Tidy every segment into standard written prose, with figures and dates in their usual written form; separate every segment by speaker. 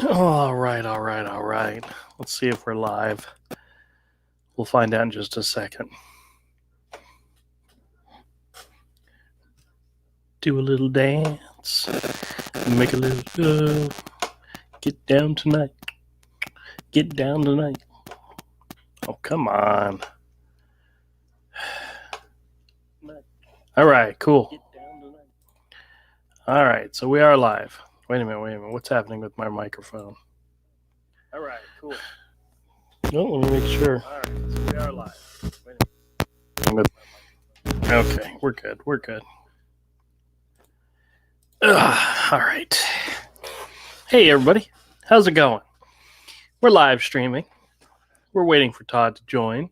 Speaker 1: All right, all right, all right. Let's see if we're live. We'll find out in just a second. Do a little dance. Make a little get down tonight. Get down tonight. Oh, come on. All right, cool. All right, so we are live. Wait a minute. What's happening with my microphone? All right, cool. No, let me make sure. All right, so we are live. Wait a minute. Okay, we're good. All right. Hey, everybody. How's it going? We're live streaming. We're waiting for Todd to join.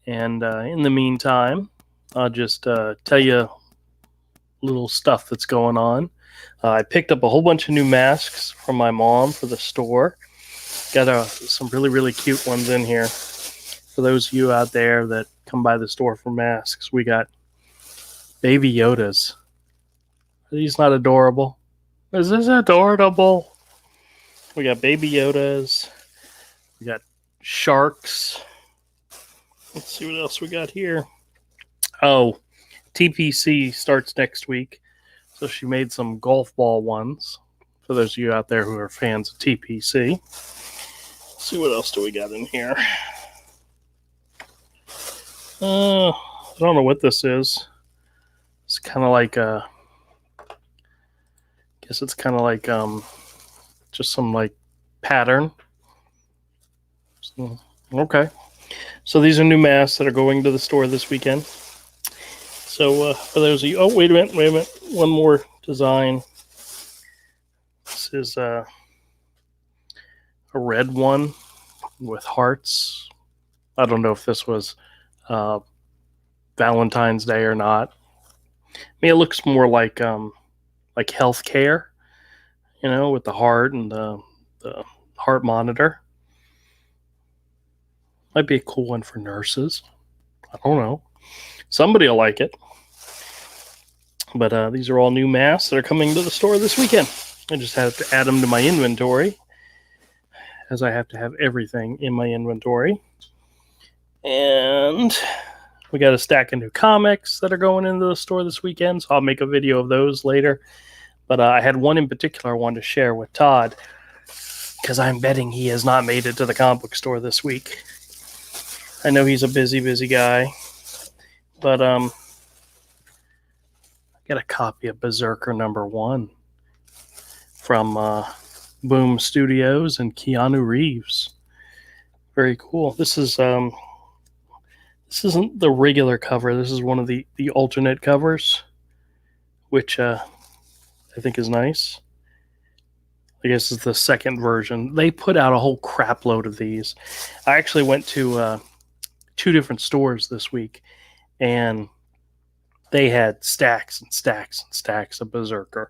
Speaker 1: And in the meantime, I'll just tell you little stuff that's going on. I picked up a whole bunch of new masks from my mom for the store. Got some really, really cute ones in here. For those of you out there that come by the store for masks, we got baby Yodas. Are these not adorable? Is this adorable? We got baby Yodas. We got sharks. Let's see what else we got here. Oh, TPC starts next week. So she made some golf ball ones for those of you out there who are fans of TPC. Let's see what else do we got in here. I don't know what this is. It's kind of like I guess it's kind of like just some like pattern. So, okay. So these are new masks that are going to the store this weekend. So for those of you, oh, wait a minute. One more design. This is a red one with hearts. I don't know if this was Valentine's Day or not. I mean, it looks more like healthcare, with the heart and the heart monitor. Might be a cool one for nurses. I don't know. Somebody will like it. But these are all new masks that are coming to the store this weekend. I just have to add them to my inventory, as I have to have everything in my inventory. And we got a stack of new comics that are going into the store this weekend, so I'll make a video of those later. But I had one in particular I wanted to share with Todd, because I'm betting he has not made it to the comic book store this week. I know he's a busy guy, but I got a copy of Berserker #1 from Boom Studios and Keanu Reeves. Very cool. This isn't the regular cover. This is one of the alternate covers, which I think is nice. I guess it's the second version. They put out a whole crap load of these. I actually went to 2 different stores this week, and they had stacks and stacks and stacks of Berserker.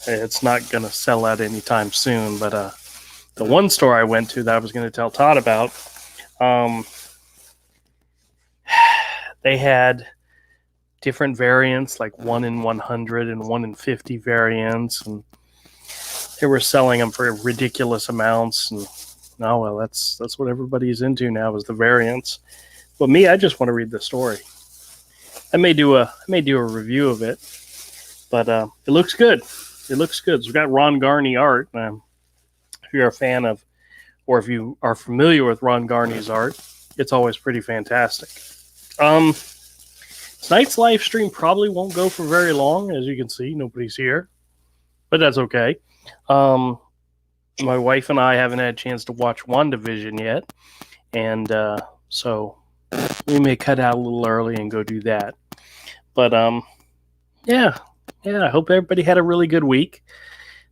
Speaker 1: It's not going to sell out anytime soon, but the one store I went to that I was going to tell Todd about, they had different variants, like 1 in 100 and 1 in 50 variants, and they were selling them for ridiculous amounts. And well, that's what everybody's into now, is the variants. But me, I just want to read the story. I may do a review of it, but it looks good. It looks good. It's got Ron Garney art. If you're a fan of, or if you are familiar with Ron Garney's art, it's always pretty fantastic. Tonight's live stream probably won't go for very long. As you can see, nobody's here, but that's okay. My wife and I haven't had a chance to watch WandaVision yet, and so we may cut out a little early and go do that. But yeah, I hope everybody had a really good week.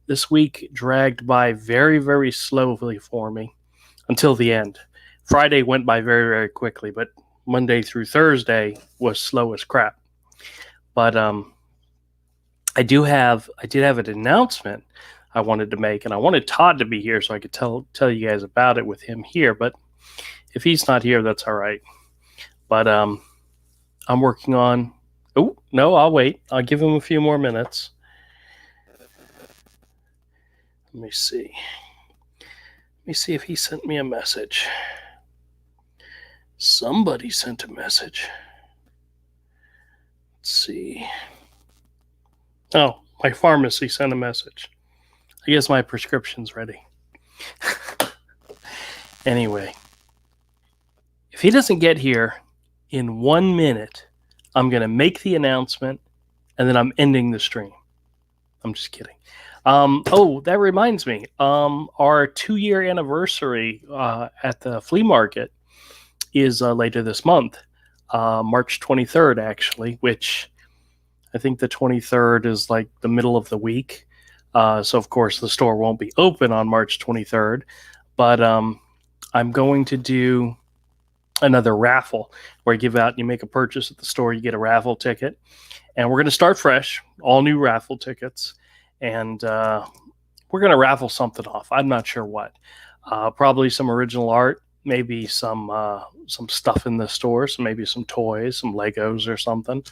Speaker 1: This week dragged by very, very slowly for me until the end. Friday went by very, very quickly, but Monday through Thursday was slow as crap. But I did have an announcement I wanted to make, and I wanted Todd to be here so I could tell you guys about it with him here. But if he's not here, that's all right. But I'm working on... Oh, no, I'll wait. I'll give him a few more minutes. Let me see. me see if he sent me a message. Somebody sent a message. Let's see. Oh, my pharmacy sent a message. I guess my prescription's ready. Anyway, if he doesn't get here in 1 minute, I'm going to make the announcement and then I'm ending the stream. I'm just kidding. Oh, that reminds me. Our 2-year anniversary at the flea market is later this month, March 23rd, actually, which I think the 23rd is like the middle of the week. So, of course, the store won't be open on March 23rd. But I'm going to do another raffle where you make a purchase at the store, you get a raffle ticket. And we're going to start fresh, all new raffle tickets. And we're going to raffle something off. I'm not sure what. Probably some original art, maybe some stuff in the store, so maybe some toys, some Legos or something.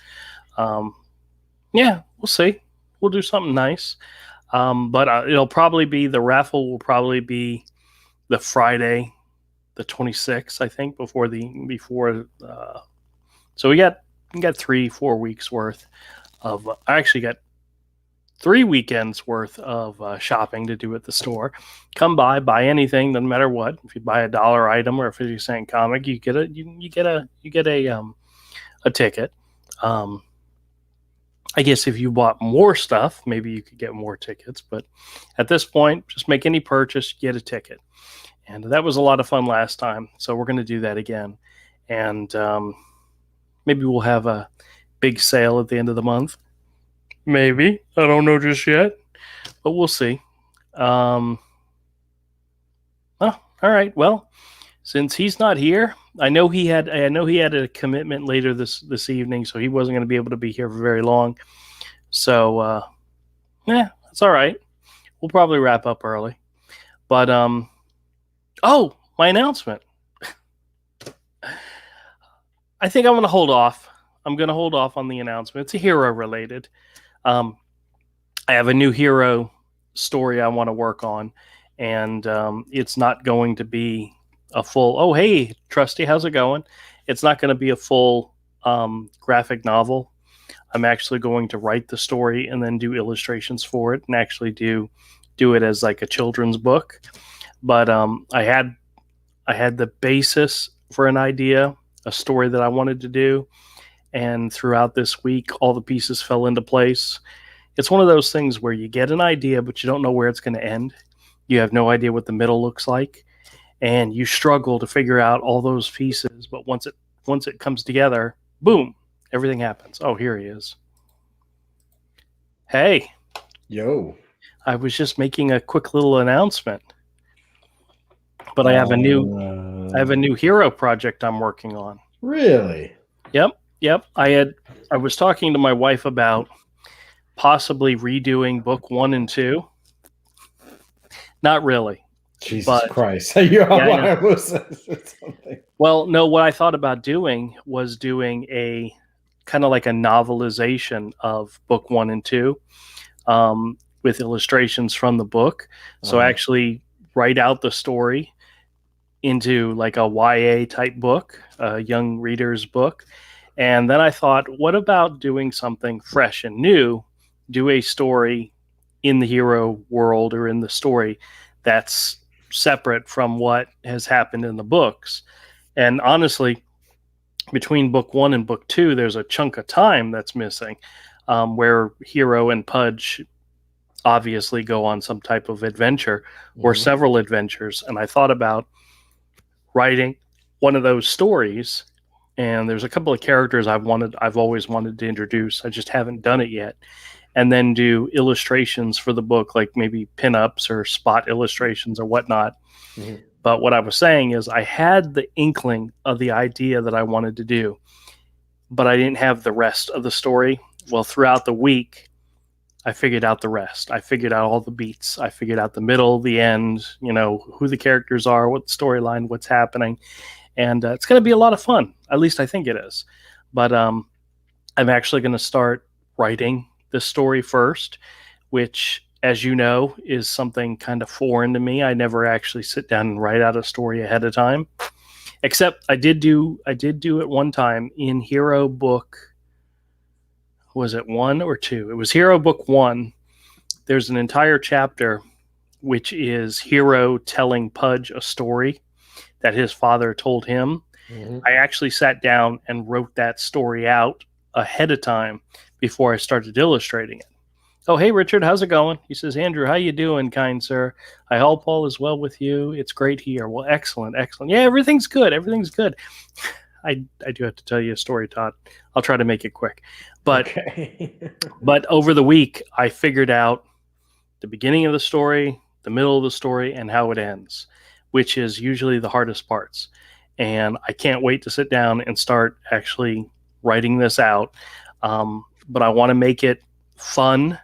Speaker 1: Yeah, we'll see. We'll do something nice. But it'll probably be, the raffle will probably be the Friday, the 26th, I think, before so we got 3-4 weeks worth of, I actually got 3 weekends worth of shopping to do at the store. Come buy anything, doesn't matter what. If you buy a $1 item or a 50-cent comic, you get a ticket. I guess if you bought more stuff, maybe you could get more tickets. But at this point, just make any purchase, get a ticket. And that was a lot of fun last time. So we're going to do that again. And maybe we'll have a big sale at the end of the month. Maybe. I don't know just yet. But we'll see. All right. Well, since he's not here, I know he had a commitment later this evening, so he wasn't going to be able to be here for very long. So, it's all right. We'll probably wrap up early. But my announcement. I think I'm going to hold off. I'm going to hold off on the announcement. It's a hero related. I have a new hero story I want to work on, and it's not going to be a full, oh, hey, Trusty, how's it going? It's not going to be a full graphic novel. I'm actually going to write the story and then do illustrations for it and actually do it as like a children's book. But I had the basis for an idea, a story that I wanted to do, and throughout this week, all the pieces fell into place. It's one of those things where you get an idea, but you don't know where it's going to end. You have no idea what the middle looks like, and you struggle to figure out all those pieces. But once it comes together, boom, everything happens. Oh, here he is. Hey.
Speaker 2: Yo.
Speaker 1: I was just making a quick little announcement. But I have a new hero project I'm working on.
Speaker 2: Really?
Speaker 1: Yep. I was talking to my wife about possibly redoing book 1 and 2. Not really.
Speaker 2: Jesus Christ. You almost said something.
Speaker 1: Well, no, what I thought about doing was doing a kind of like a novelization of book 1 and 2 with illustrations from the book. So actually write out the story into like a YA type book, a young reader's book. And then I thought, what about doing something fresh and new? Do a story in the hero world or in the story that's separate from what has happened in the books. And honestly, between book 1 and book 2, there's a chunk of time that's missing, where Hero and Pudge obviously go on some type of adventure or several adventures. And I thought about writing one of those stories, and there's a couple of characters I've always wanted to introduce. I just haven't done it yet. And then do illustrations for the book, like maybe pinups or spot illustrations or whatnot. Mm-hmm. But what I was saying is I had the inkling of the idea that I wanted to do, but I didn't have the rest of the story. Well, throughout the week, I figured out the rest. I figured out all the beats. I figured out the middle, the end, who the characters are, what the storyline, what's happening. And it's going to be a lot of fun. At least I think it is. But I'm actually going to start writing the story first, which as you know, is something kind of foreign to me. I never actually sit down and write out a story ahead of time. Except I did do it one time in Hero Book. Was it 1 or 2? It was Hero Book 1. There's an entire chapter which is Hero telling Pudge a story that his father told him.
Speaker 2: Mhm.
Speaker 1: I actually sat down and wrote that story out ahead of time before I started illustrating it. Oh, hey, Richard, how's it going? He says, Andrew, how you doing, kind sir? I hope all is well with you. It's great here. Well, excellent. Yeah, everything's good. I do have to tell you a story, Todd. I'll try to make it quick. But
Speaker 2: Okay.
Speaker 1: but over the week, I figured out the beginning of the story, the middle of the story, and how it ends, which is usually the hardest parts. And I can't wait to sit down and start actually writing this out. But I want to make it fun.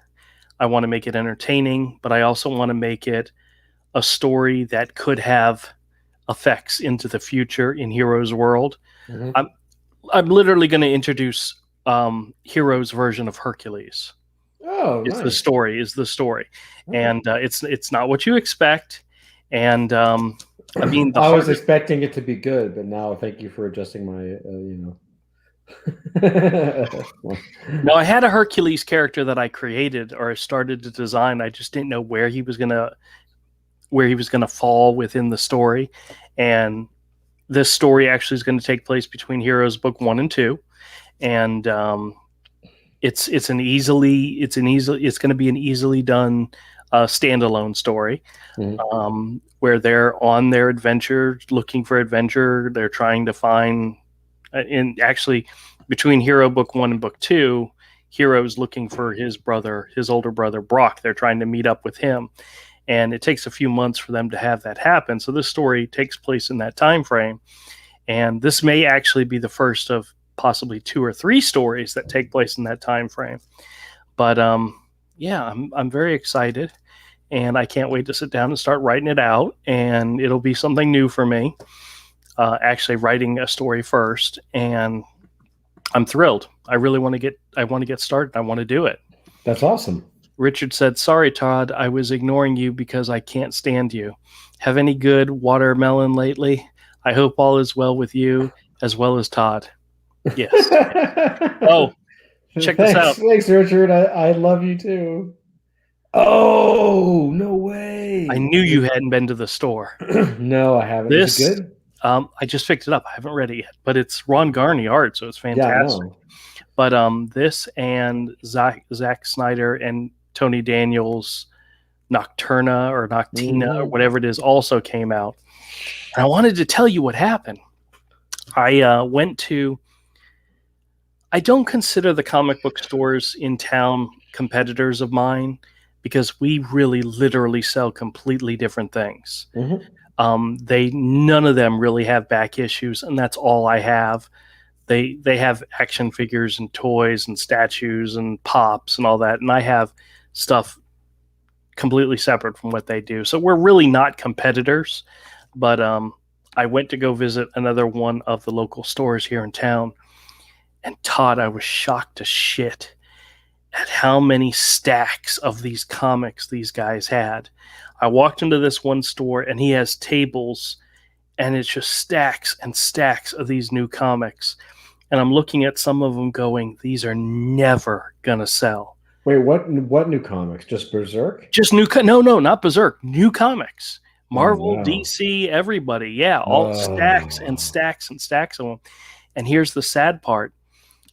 Speaker 1: I want to make it entertaining, but I also want to make it a story that could have effects into the future in Hero's world.
Speaker 2: Mhm.
Speaker 1: I'm literally going to introduce Hero's version of Hercules.
Speaker 2: Oh,
Speaker 1: It's
Speaker 2: nice.
Speaker 1: the story,
Speaker 2: Okay.
Speaker 1: and it's not what you expect. And I mean,
Speaker 2: I was expecting it to be good, but now thank you for adjusting my,
Speaker 1: no, I had a Hercules character that I created or started to design. I just didn't know where he was gonna fall within the story, and this story actually is going to take place between Heroes Book 1 and 2, and it's going to be an easily done standalone story.
Speaker 2: Mhm.
Speaker 1: Where they're on their adventure, looking for adventure. They're trying to find, and actually, between Hero Book 1 and Book 2, Hero's looking for his older brother Brock. They're trying to meet up with him, and it takes a few months for them to have that happen. So this story takes place in that time frame, and this may actually be the first of possibly 2 or 3 stories that take place in that time frame. But yeah, I'm very excited, and I can't wait to sit down and start writing it out. And it'll be something new for me, actually writing a story first. And I'm thrilled. I really want to get started. I want to do it.
Speaker 2: That's awesome.
Speaker 1: Richard said, "Sorry, Todd, I was ignoring you because I can't stand you. Have any good watermelon lately? I hope all is well with you as well as Todd." Yes. Oh, check this out.
Speaker 2: Thanks, Richard. I love you too. Oh, no way.
Speaker 1: I knew you hadn't been to the store.
Speaker 2: No, I haven't. Is it good?
Speaker 1: I just picked it up. I haven't read it yet, but it's Ron Garney art, so it's fantastic.
Speaker 2: Yeah, I know.
Speaker 1: But this and Zack Snyder and Tony Daniels' Nocturna or Noctina or whatever it is also came out. And I wanted to tell you what happened. I don't consider the comic book stores in town competitors of mine because we really literally sell completely different things. None of them really have back issues, and that's all I have. They have action figures and toys and statues and pops and all that, and I have stuff completely separate from what they do. So we're really not competitors, but I went to go visit another one of the local stores here in town, and Todd, I was shocked to shit at how many stacks of these comics these guys had. I walked into this one store, and he has tables, and it's just stacks and stacks of these new comics. And I'm looking at some of them going, these are never going to sell.
Speaker 2: Wait, what new comics? Just Berserk?
Speaker 1: Just new no, not Berserk. New comics. Marvel, DC, everybody. Yeah, all stacks and stacks and stacks of them. And here's the sad part.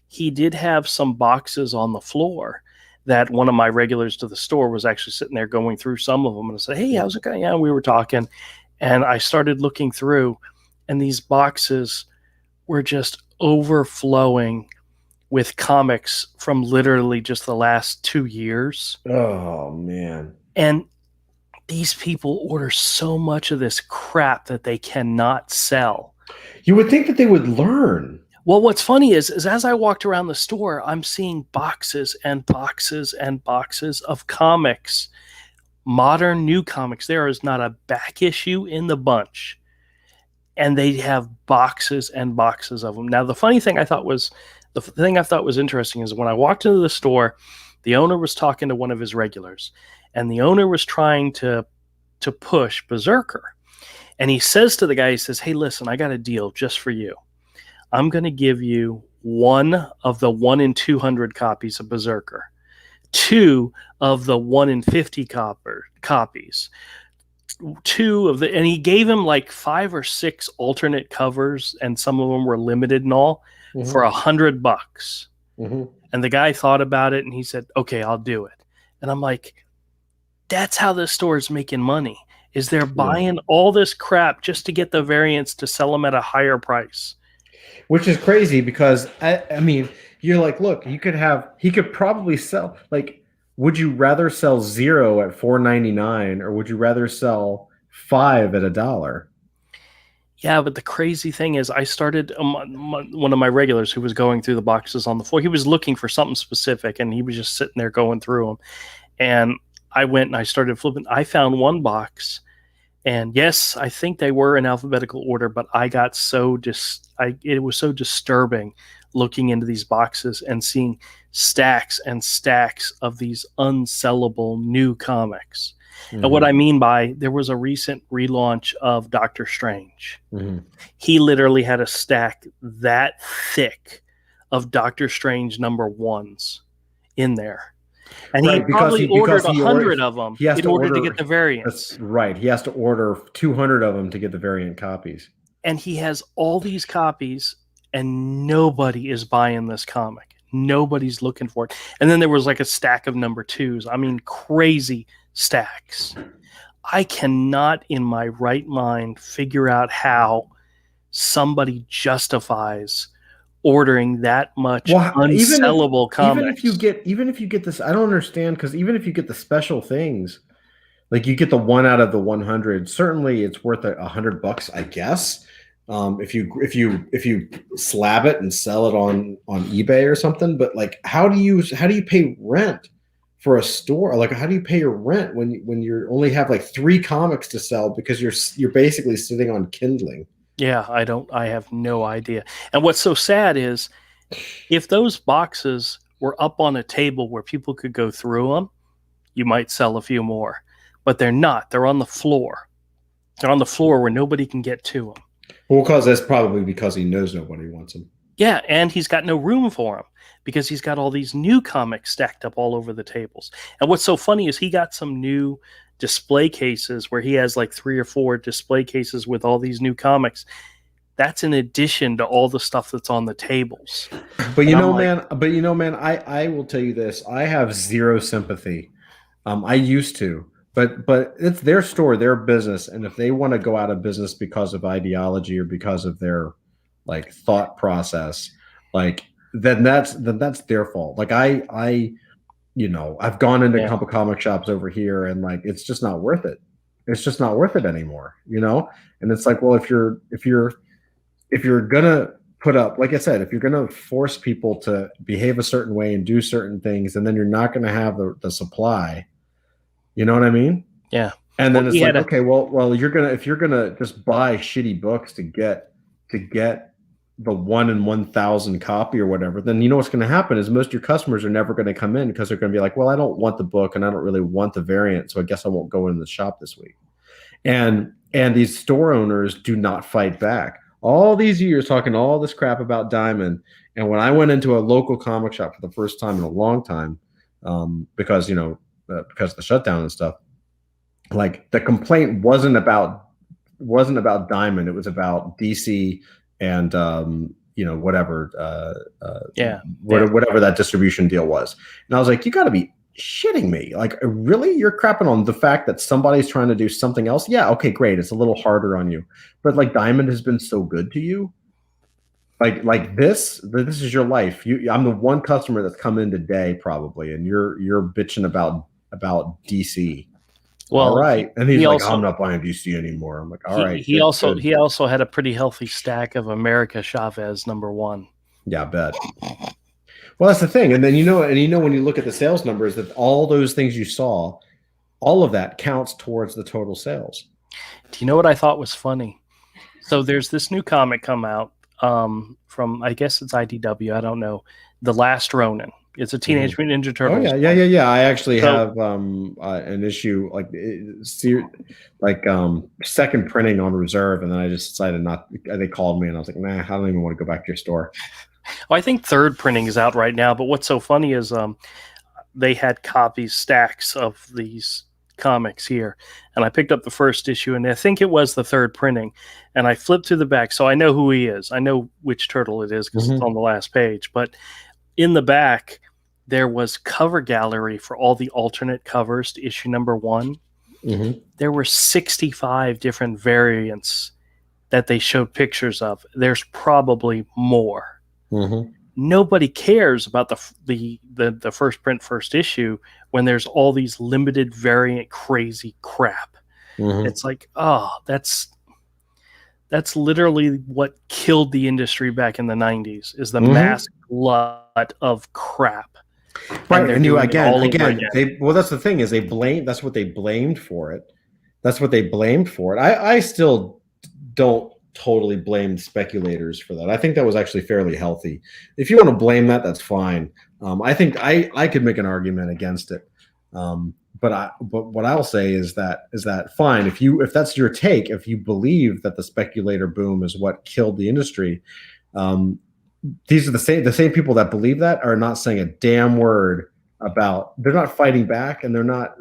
Speaker 1: He did have some boxes on the floor that one of my regulars to the store was actually sitting there going through some of them. And I said, hey, how's it going? Yeah, we were talking. And I started looking through, and these boxes were just overflowing with comics from literally just the last 2 years.
Speaker 2: Oh, man.
Speaker 1: And these people order so much of this crap that they cannot sell.
Speaker 2: You would think that they would learn.
Speaker 1: Well, what's funny is as I walked around the store, I'm seeing boxes and boxes and boxes of comics, modern new comics. There is not a back issue in the bunch. And they have boxes and boxes of them. Now, the thing I thought was interesting is when I walked into the store, The owner was talking to one of his regulars, and the owner was trying to push Berserker. And he says to the guy, he says, "Hey, listen, I got a deal just for you. I'm going to give you one of the 1 in 200 copies of Berserker, 2 of the 1 in 50 copies, 2 of the," and he gave him like 5 or 6 alternate covers, and some of them were limited and all, for $100. And the guy thought about it and he said, "Okay, I'll do it." And I'm like, that's how this store is making money, is they're buying all this crap just to get the variants to sell them at a higher price.
Speaker 2: Which is crazy because I mean, you're like, look, he could probably sell, like, would you rather sell 0 at $4.99 or would you rather sell 5 at $1?
Speaker 1: Yeah, but the crazy thing is, I started one of my regulars who was going through the boxes on the floor. He was looking for something specific, and he was just sitting there going through them. And I went and I started flipping. I found one box, and yes, I think they were in alphabetical order, but I got it was so disturbing looking into these boxes and seeing stacks and stacks of these unsellable new comics. And what I mean by, there was a recent relaunch of Doctor Strange. He literally had a stack that thick of Doctor Strange #1s in there. And he probably ordered 100 of them in order to get the variants.
Speaker 2: That's right. He has to order 200 of them to get the variant copies.
Speaker 1: And he has all these copies, and nobody is buying this comic. Nobody's looking for it. And then there was like a stack of #2s. I mean, crazy stacks. I cannot in my right mind figure out how somebody justifies ordering that much unsellable comics.
Speaker 2: Even if you get this, I don't understand, because even if you get the special things, like you get the 1 out of the 100, certainly it's worth $100, I guess. If you slab it and sell it on eBay or something, but like, how do you pay rent for a store? Like, how do you pay your rent when you only have like 3 comics to sell because you're basically sitting on kindling?
Speaker 1: Yeah, I have no idea. And what's so sad is, if those boxes were up on a table where people could go through them, you might sell a few more. But they're not. They're on the floor. They're on the floor where nobody can get to them.
Speaker 2: Well, because that's probably because he knows nobody wants them.
Speaker 1: Yeah, and he's got no room for them because he's got all these new comics stacked up all over the tables. And what's so funny is he got some new display cases where he has like 3 or 4 display cases with all these new comics. That's in addition to all the stuff that's on the tables.
Speaker 2: But you know, man, I will tell you this. I have zero sympathy. I used to. But it's their store, their business, and if they want to go out of business because of ideology or because of their like thought process, like then that's their fault. Like I I've gone into a couple comic shops over here, and like it's just not worth it. It's just not worth it anymore, And it's like, well, if you're gonna put up, like I said, if you're gonna force people to behave a certain way and do certain things, and then you're not gonna have the supply. You know what I mean?
Speaker 1: Yeah.
Speaker 2: And then it's like, okay, well, if you're gonna just buy shitty books to get the 1 in 1,000 copy or whatever, then you know what's going to happen is most of your customers are never going to come in because they're going to be like, well, I don't want the book and I don't really want the variant, so I guess I won't go in the shop this week. And these store owners do not fight back. All these years talking all this crap about Diamond, and when I went into a local comic shop for the first time in a long time, because of the shutdown and stuff, like the complaint wasn't about Diamond, it was about DC and whatever that distribution deal was. And I was like, you got to be shitting me. Like, really? You're crapping on the fact that somebody's trying to do something else? Yeah, okay, great. It's a little harder on you. But like, Diamond has been so good to you. Like this is your life. I'm the one customer that's come in today probably, and you're bitching about DC. Well, all right. And he's like, I'm not buying DC anymore. I'm like, all right. He
Speaker 1: also had a pretty healthy stack of America Chavez #1.
Speaker 2: Yeah, I bet. Well, that's the thing. And then when you look at the sales numbers, that all those things you saw, all of that counts towards the total sales.
Speaker 1: Do you know what I thought was funny? So there's this new comic come out from, I guess it's IDW, I don't know, The Last Ronin. It's a Teenage Mutant Ninja
Speaker 2: Oh
Speaker 1: Turtles.
Speaker 2: yeah. I actually
Speaker 1: So-
Speaker 2: have an issue second printing on reserve, and then I just decided not. They called me, and I was like, nah, I don't even want to go back to your store.
Speaker 1: Well, I think third printing is out right now, but what's so funny is they had stacks of these comics here, and I picked up the first issue, and I think it was the third printing, and I flipped through the back, so I know who he is. I know which turtle it is because it's on the last page, but in the back, there was cover gallery for all the alternate covers to issue number 1. There were 65 different variants that they showed pictures of. There's probably more. Nobody cares about the first print, first issue when there's all these limited variant crazy crap. It's like, oh, that's literally what killed the industry back in the 90s is the mass glut of crap.
Speaker 2: Right, and you again, that's the thing is that's what they blamed for it. I still don't totally blame speculators for that. I think that was actually fairly healthy. If you want to blame that, that's fine. I think I could make an argument against it. But what I'll say is that fine, if that's your take, if you believe that the speculator boom is what killed the industry, these are the same people that believe that are not saying a damn word about. They're not fighting back, and they're not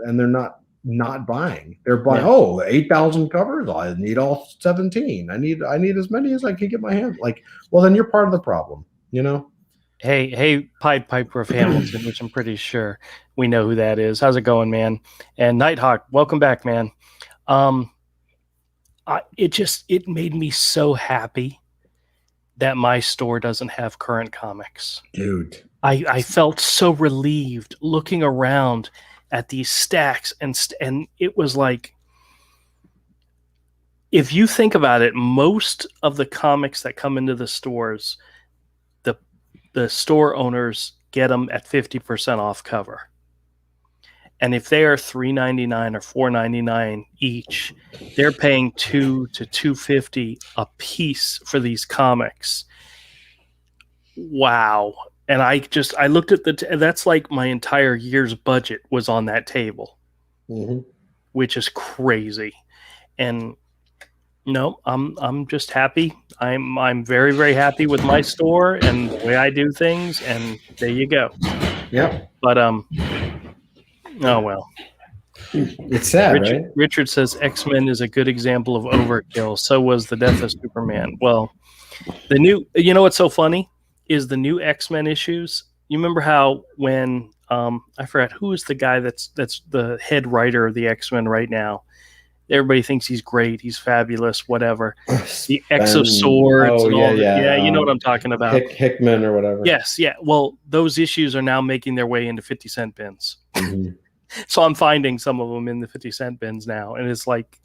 Speaker 2: buying. They're buying. Yeah. Oh, 8,000 covers. I need all 17. I need as many as I can get my hands. Like, well, then you're part of the problem. You know.
Speaker 1: Hey, Pied Piper of Hamilton, which I'm pretty sure we know who that is. How's it going, man? And Nighthawk, welcome back, man. It made me so happy that my store doesn't have current comics.
Speaker 2: Dude.
Speaker 1: I felt so relieved looking around at these stacks, and it was like, if you think about it, most of the comics that come into the stores, the store owners get them at 50% off cover. And if they are $3.99 or $4.99 each, they're paying $2 to $2.50 a piece for these comics. Wow. And I looked at that's like my entire year's budget was on that table, which is crazy. And no, I'm just happy. I'm very, very happy with my store and the way I do things. And there you go.
Speaker 2: Yep.
Speaker 1: But oh well.
Speaker 2: It's sad, right?
Speaker 1: Richard says X-Men is a good example of overkill. So was the death of Superman. Well, you know what's so funny is the new X-Men issues. You remember how when I forgot who is the guy that's the head writer of the X-Men right now. Everybody thinks he's great. He's fabulous, whatever. The X of Swords and all that. Yeah, you know what I'm talking about.
Speaker 2: Hickman or whatever.
Speaker 1: Yes, yeah. Well, those issues are now making their way into 50-cent bins. So I'm finding some of them in the 50-cent bins now. And it's like,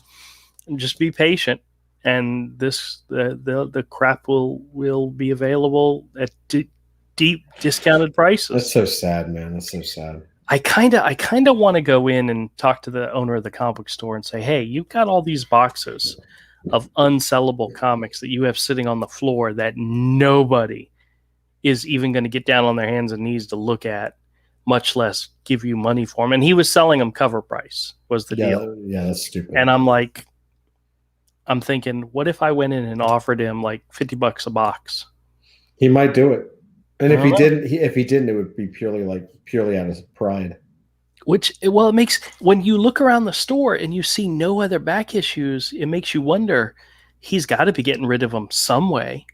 Speaker 1: just be patient. And the crap will be available at deep discounted prices.
Speaker 2: That's so sad, man. That's so sad.
Speaker 1: I kind of want to go in and talk to the owner of the comic book store and say, hey, you've got all these boxes of unsellable comics that you have sitting on the floor that nobody is even going to get down on their hands and knees to look at, much less give you money for them. And he was selling them cover price was the deal.
Speaker 2: Yeah, that's stupid.
Speaker 1: And I'm thinking, what if I went in and offered him like $50 a box?
Speaker 2: He might do it. And if he didn't, it would be purely out of pride.
Speaker 1: It makes, when you look around the store and you see no other back issues, it makes you wonder, he's got to be getting rid of them some way.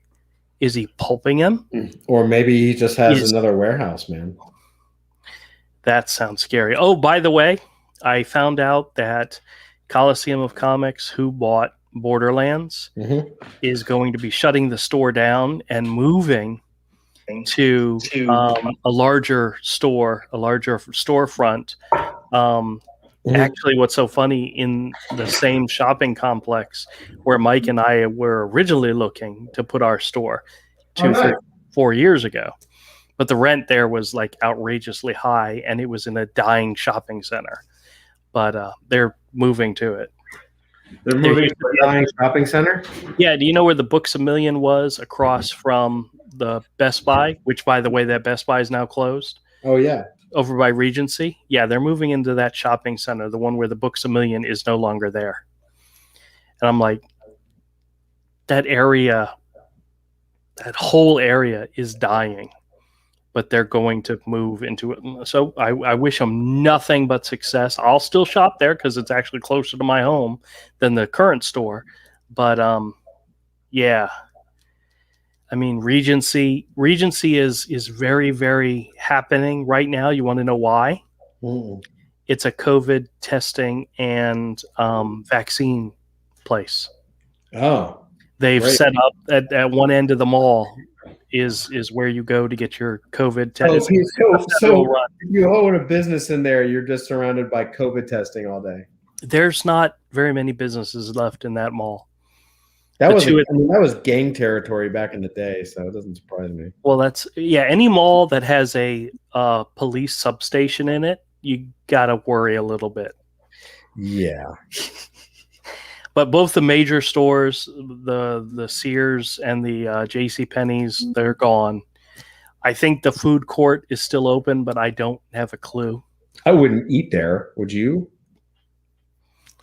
Speaker 1: Is he pulping them?
Speaker 2: Or maybe he just has another warehouse, man.
Speaker 1: That sounds scary. Oh, by the way, I found out that Coliseum of Comics, who bought Borderlands, is going to be shutting the store down and moving to a larger store, a larger storefront. Actually, what's so funny, in the same shopping complex where Mike and I were originally looking to put our store 4 years ago. But the rent there was like outrageously high, and it was in a dying shopping center. But they're moving to it.
Speaker 2: They're moving to a dying shopping center?
Speaker 1: Yeah. Do you know where the Books A Million was across from the Best Buy, which, by the way, that Best Buy is now closed?
Speaker 2: Oh yeah.
Speaker 1: over by Regency. Yeah, they're moving into that shopping center, the one where the Books a Million is no longer there. And I'm like, that area, that whole area is dying, but they're going to move into it. So I wish them nothing but success. I'll still shop there because it's actually closer to my home than the current store. But yeah, I mean, Regency is very, very happening right now. You want to know why?
Speaker 2: Mm.
Speaker 1: It's a COVID testing and vaccine place.
Speaker 2: Oh,
Speaker 1: They've
Speaker 2: great.
Speaker 1: set up at one end of the mall is where you go to get your COVID test.
Speaker 2: So if you own a business in there, you're just surrounded by COVID testing all day.
Speaker 1: There's not very many businesses left in that mall.
Speaker 2: That was gang territory back in the day, so it doesn't surprise me.
Speaker 1: Well, any mall that has a police substation in it, you gotta worry a little bit.
Speaker 2: Yeah.
Speaker 1: But both the major stores, the Sears and the JCPenney's, they're gone. I think the food court is still open, but I don't have a clue.
Speaker 2: I wouldn't eat there. Would you?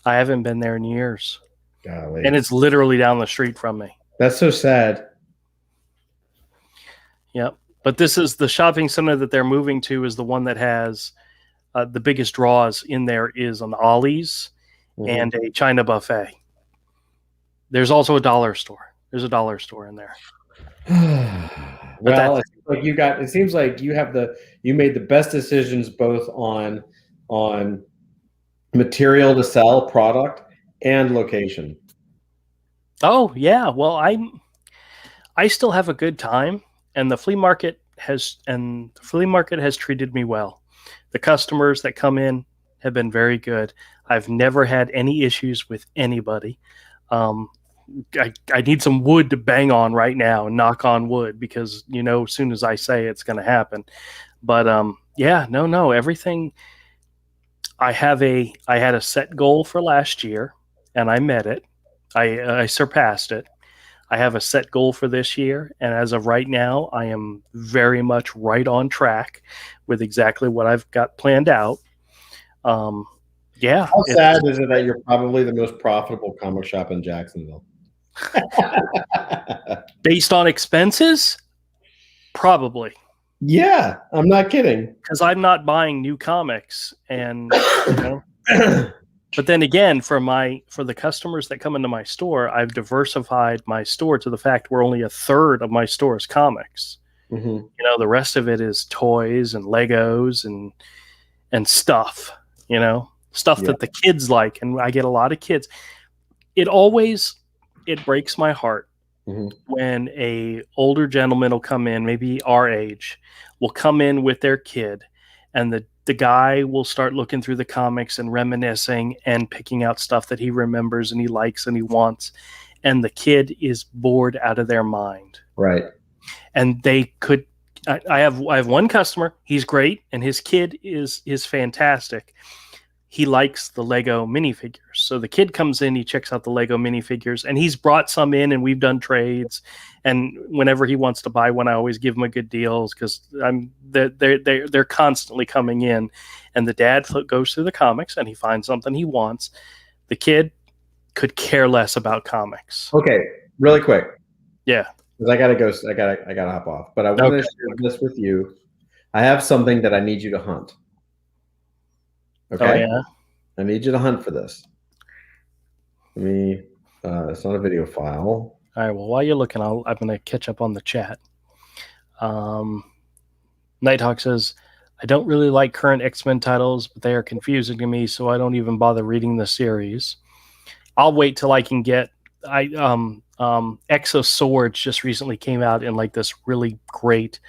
Speaker 1: I haven't been there in years.
Speaker 2: Golly.
Speaker 1: And it's literally down the street from me.
Speaker 2: That's so sad.
Speaker 1: Yep. But this is the shopping center that they're moving to is the one that has the biggest draws in there is an Ollie's and a China buffet. There's also a dollar store. There's a dollar store in there.
Speaker 2: Well, it seems like you made the best decisions both on material to sell, product, and location.
Speaker 1: Oh yeah, well I still have a good time, and the flea market has treated me well. The customers that come in have been very good. I've never had any issues with anybody. I need some wood to bang on right now and knock on wood because as soon as I say it's going to happen. But no, everything. I had a set goal for last year and I met it. I surpassed it. I have a set goal for this year, and as of right now, I am very much right on track with exactly what I've got planned out.
Speaker 2: How sad is it that you're probably the most profitable comic shop in Jacksonville?
Speaker 1: Based on expenses? Probably.
Speaker 2: Yeah, I'm not kidding.
Speaker 1: Because I'm not buying new comics, and but then again, for the customers that come into my store, I've diversified my store to the fact where only a third of my store is comics.
Speaker 2: Mm-hmm.
Speaker 1: The rest of it is toys and Legos and stuff. Stuff that the kids like, and I get a lot of kids. It breaks my heart when a older gentleman will come in, maybe our age, will come in with their kid, and the guy will start looking through the comics and reminiscing and picking out stuff that he remembers and he likes and he wants, and the kid is bored out of their mind.
Speaker 2: Right.
Speaker 1: And they could. I have one customer. He's great, and his kid is fantastic. He likes the Lego minifigures. So the kid comes in, he checks out the Lego minifigures, and he's brought some in, and we've done trades. And whenever he wants to buy one, I always give him a good deals because they're constantly coming in. And the dad goes through the comics, and he finds something he wants. The kid could care less about comics.
Speaker 2: Okay, really quick.
Speaker 1: Yeah,
Speaker 2: because I gotta go. I gotta hop off. But I want to share this with you. I have something that I need you to hunt. Okay.
Speaker 1: Oh, yeah.
Speaker 2: I need you to hunt for this. It's not a video file.
Speaker 1: All right. Well, while you're looking, I'm going to catch up on the chat. Nighthawk says, I don't really like current X-Men titles, but they are confusing to me, so I don't even bother reading the series. I'll wait till I can get. Exo Swords just recently came out in like this really great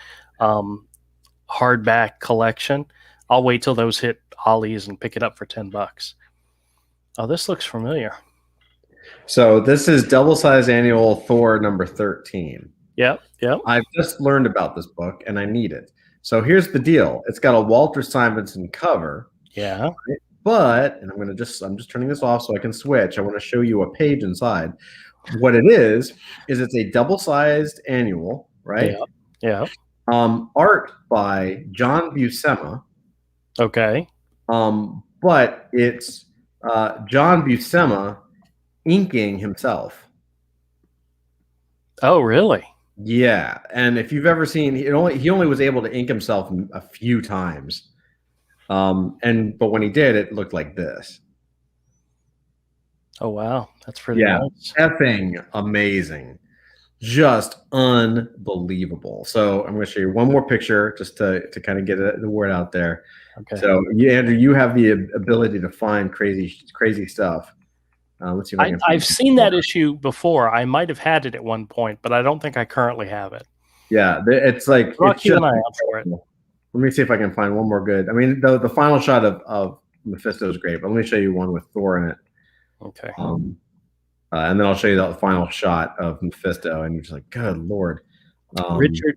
Speaker 1: hardback collection. I'll wait till those hit Ollie's and pick it up for $10. Oh, this looks familiar.
Speaker 2: So this is double size annual Thor number 13.
Speaker 1: Yep.
Speaker 2: I've just learned about this book and I need it. So here's the deal. It's got a Walter Simonson cover.
Speaker 1: Yeah.
Speaker 2: Right? But, and I'm just turning this off so I can switch. I want to show you a page inside. What it is it's a double sized annual, right?
Speaker 1: Yeah.
Speaker 2: Art by John Buscema.
Speaker 1: Okay.
Speaker 2: But it's John Buscema inking himself.
Speaker 1: Oh, really?
Speaker 2: Yeah, and if you've ever seen, he only was able to ink himself a few times, but when he did, it looked like this.
Speaker 1: Oh, wow. That's pretty
Speaker 2: Yeah,
Speaker 1: nice.
Speaker 2: effing amazing, just unbelievable. So I'm going to show you one more picture just to kind of get the word out there.
Speaker 1: Okay.
Speaker 2: So Andrew, you have the ability to find crazy stuff. Let's see if I can.
Speaker 1: I've seen that issue before. I might have had it at one point, but I don't think I currently have it.
Speaker 2: Yeah, it's like
Speaker 1: I'll
Speaker 2: it's
Speaker 1: keep
Speaker 2: just
Speaker 1: an eye out for it.
Speaker 2: Let me see if I can find one more good. I mean, the final shot of Mephisto is great, but let me show you one with Thor in it.
Speaker 1: Okay.
Speaker 2: And then I'll show you the final shot of Mephisto, and you're just like, good Lord.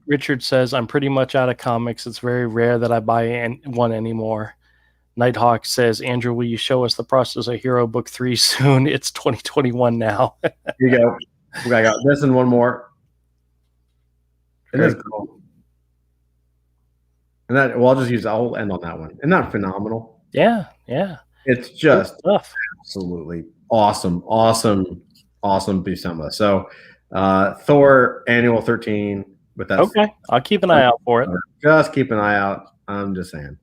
Speaker 1: Richard says, I'm pretty much out of comics. It's very rare that I buy one anymore. Nighthawk says, Andrew, will you show us the process of Hero Book 3 soon? It's 2021 now.
Speaker 2: Here you go. I got this and one more. And that's cool. And I'll end on that one. Isn't that phenomenal?
Speaker 1: Yeah.
Speaker 2: It's just absolutely awesome Buscema. So Thor Annual 13 with that.
Speaker 1: Okay. I'll keep an eye out for it.
Speaker 2: Just keep an eye out. I'm just saying.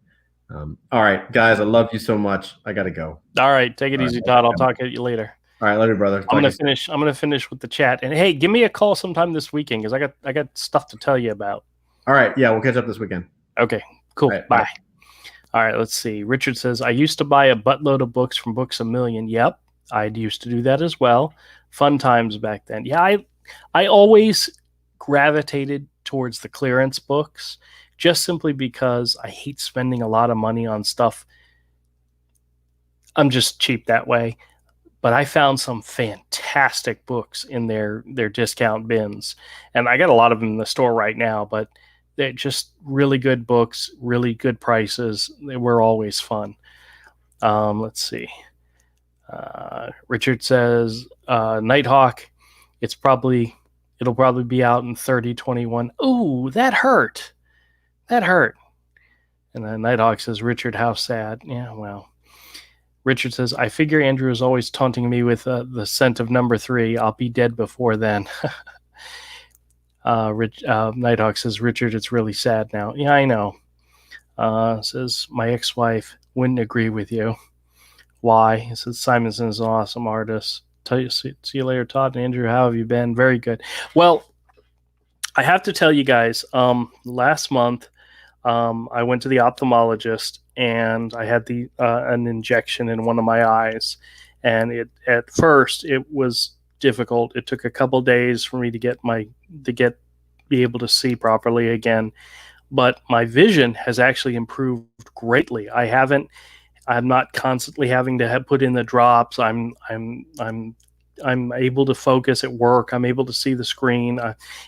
Speaker 2: All right, guys, I love you so much. I gotta go.
Speaker 1: All right, take it easy, Todd. I'll talk to you later.
Speaker 2: All right, love you, brother.
Speaker 1: I'm gonna finish with the chat, and hey, give me a call sometime this weekend because I got stuff to tell you about.
Speaker 2: All right, yeah, we'll catch up this weekend.
Speaker 1: Okay, cool.
Speaker 2: Right,
Speaker 1: bye. All right, let's see. Richard says, I used to buy a buttload of books from Books A Million. Yep, I used to do that as well. Fun times back then. Yeah, I always gravitated towards the clearance books just simply because I hate spending a lot of money on stuff. I'm just cheap that way. But I found some fantastic books in their discount bins. And I got a lot of them in the store right now, but they're just really good books, really good prices. They were always fun. Let's see. Richard says, Nighthawk, it'll probably be out in 3021. Ooh, that hurt. And then Nighthawk says, Richard, how sad. Yeah, well. Richard says, I figure Andrew is always taunting me with the scent of number 3. I'll be dead before then. Nighthawk says, Richard, it's really sad now. Yeah, I know. Says, my ex-wife wouldn't agree with you. Why? He says, Simonson is an awesome artist. See you later, Todd and Andrew. How have you been? Very good. Well, I have to tell you guys, last month, I went to the ophthalmologist and I had an injection in one of my eyes. And at first it was difficult. It took a couple days for me to be able to see properly again. But my vision has actually improved greatly. I'm not constantly having to put in the drops. I'm able to focus at work. I'm able to see the screen.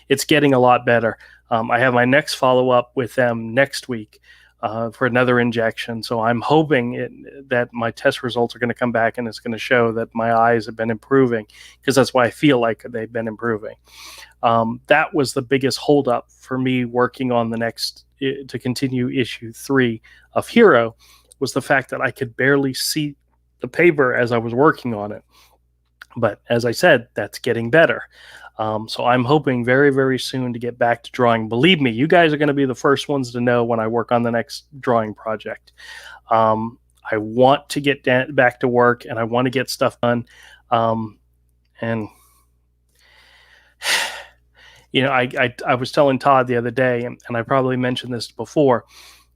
Speaker 1: It's getting a lot better. I have my next follow-up with them next week for another injection. So I'm hoping that my test results are going to come back and it's going to show that my eyes have been improving, because that's why I feel like they've been improving. That was the biggest holdup for me working on to continue issue 3 of Hero, was the fact that I could barely see the paper as I was working on it. But as I said, that's getting better. So I'm hoping very, very soon to get back to drawing. Believe me, you guys are going to be the first ones to know when I work on the next drawing project. I want to get back to work and I want to get stuff done. And you know, I was telling Todd the other day, and I probably mentioned this before,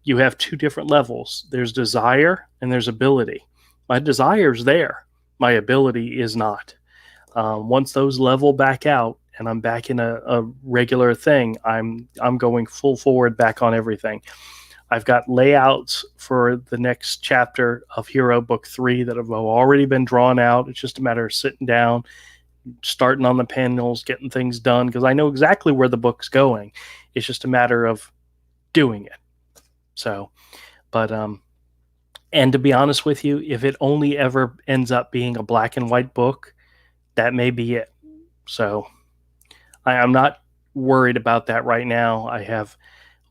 Speaker 1: you have 2 different levels. There's desire and there's ability. My desire's there. My ability is not. Once those level back out and I'm back in a regular thing, I'm going full forward back on everything. I've got layouts for the next chapter of Hero Book 3 that have already been drawn out. It's just a matter of sitting down, starting on the panels, getting things done, because I know exactly where the book's going. It's just a matter of doing it. So, but and to be honest with you, if it only ever ends up being a black and white book, that may be it. So I'm not worried about that right now. I have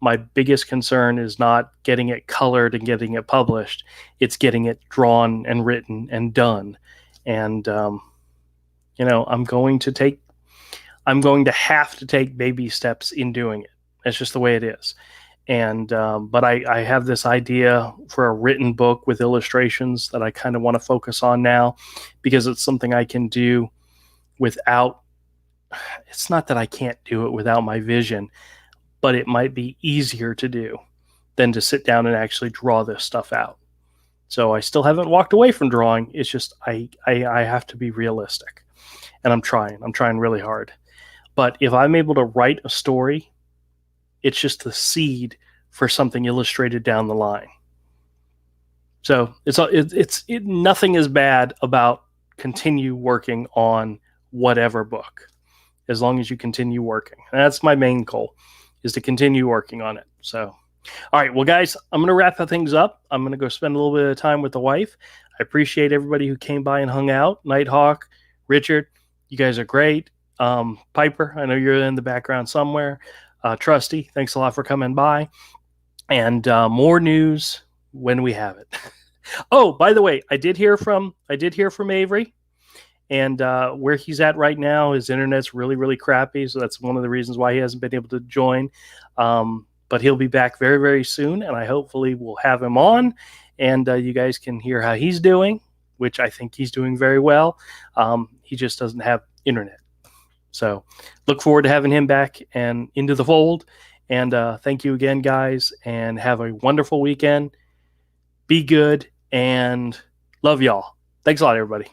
Speaker 1: my biggest concern is not getting it colored and getting it published. It's getting it drawn and written and done. And, I'm going to have to take baby steps in doing it. That's just the way it is. And, but I have this idea for a written book with illustrations that I kind of want to focus on now, because it's something I can do without, it's not that I can't do it without my vision, but it might be easier to do than to sit down and actually draw this stuff out. So I still haven't walked away from drawing. It's just I have to be realistic, and I'm trying really hard. But if I'm able to write a story, it's just the seed for something illustrated down the line. So nothing is bad about continue working on whatever book, as long as you continue working. And that's my main goal, is to continue working on it. So, all right, well, guys, I'm going to wrap things up. I'm going to go spend a little bit of time with the wife. I appreciate everybody who came by and hung out. Nighthawk, Richard, you guys are great. Piper, I know you're in the background somewhere. Trusty, thanks a lot for coming by. And more news when we have it. Oh, by the way, I did hear from Avery. And where he's at right now, his internet's really, really crappy. So that's one of the reasons why he hasn't been able to join. But he'll be back very, very soon. And I hopefully will have him on. And you guys can hear how he's doing, which I think he's doing very well. He just doesn't have internet. So look forward to having him back and into the fold. And thank you again, guys. And have a wonderful weekend. Be good and love y'all. Thanks a lot, everybody.